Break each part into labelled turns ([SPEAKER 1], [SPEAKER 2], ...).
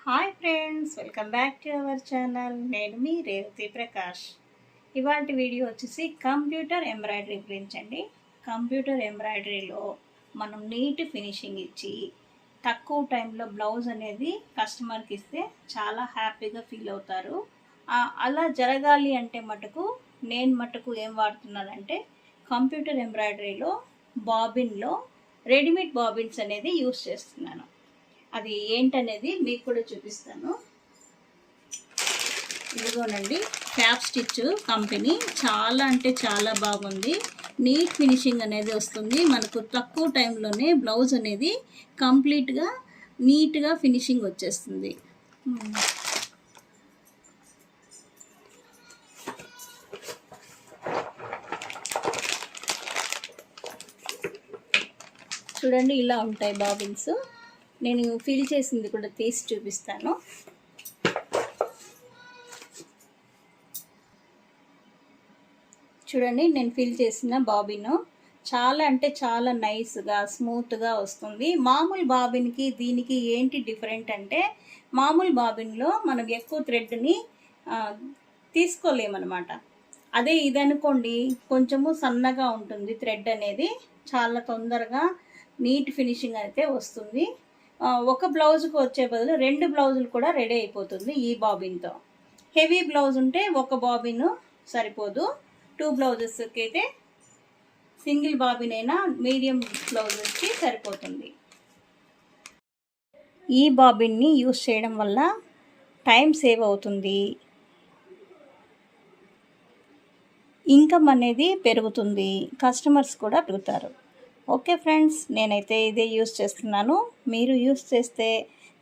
[SPEAKER 1] Hi friends, welcome back to our channel. నేను మీ రేవతి ప్రకాష్. ఇవాళ video వచ్చేసి కంప్యూటర్ ఎంబ్రాయిడరీ గురించి అండి. కంప్యూటర్ ఎంబ్రాయిడరీలో మనం నీట్ ఫినిషింగ్ ఇచ్చి తక్కువ టైంలో బ్లౌజ్ అనేది కస్టమర్కి ఇస్తే చాలా హ్యాపీగా ఫీల్ అవుతారు. అలా జరగాలి అంటే నేను ఏం వాడుతున్నానంటే కంప్యూటర్ ఎంబ్రాయిడరీలో బాబిన్లో రెడీమేడ్ బాబిన్స్ అనేది యూస్ చేస్తున్నాను. అది ఏంటనేది మీకు కూడా చూపిస్తాను. ఇదిగోనండి, క్యాప్ స్టిచ్ కంపెనీ చాలా అంటే చాలా బాగుంది. నీట్ ఫినిషింగ్ అనేది వస్తుంది. మనకు తక్కువ టైంలోనే బ్లౌజ్ అనేది కంప్లీట్గా నీట్గా ఫినిషింగ్ వచ్చేస్తుంది. చూడండి, ఇలా ఉంటాయి బాబిన్స్. నేను ఫిల్ చేసింది కూడా తీసి చూపిస్తాను. చూడండి, నేను ఫిల్ చేసిన బాబిన్ చాలా అంటే చాలా నైస్గా స్మూత్గా వస్తుంది. మామూలు బాబిన్కి దీనికి ఏంటి డిఫరెంట్ అంటే, మామూలు బాబిన్లో మనం ఎక్కువ థ్రెడ్ని తీసుకోలేమన్నమాట. అదే ఇదనుకోండి, కొంచెము సన్నగా ఉంటుంది థ్రెడ్ అనేది, చాలా తొందరగా నీట్ ఫినిషింగ్ అయితే వస్తుంది. ఒక బ్లౌజ్కి వచ్చే బదులు 2 బ్లౌజులు కూడా రెడీ అయిపోతుంది ఈ బాబిన్తో. హెవీ బ్లౌజ్ ఉంటే ఒక బాబిన్ సరిపోదు. 2 బ్లౌజెస్కి అయితే సింగిల్ బాబిన్ అయినా మీడియం బ్లౌజెస్కి సరిపోతుంది. ఈ బాబిన్ని యూస్ చేయడం వల్ల టైం సేవ్ అవుతుంది, ఇన్కమ్ అనేది పెరుగుతుంది, కస్టమర్స్ కూడా పెరుగుతారు. ఓకే ఫ్రెండ్స్, నేనైతే ఇదే యూస్ చేస్తున్నాను. మీరు యూస్ చేస్తే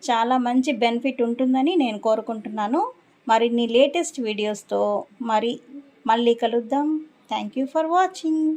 [SPEAKER 1] చాలా మంచి బెనిఫిట్ ఉంటుందని నేను కోరుకుంటున్నాను. మరిన్ని లేటెస్ట్ వీడియోస్తో మళ్ళీ కలుద్దాం. Thank you for watching.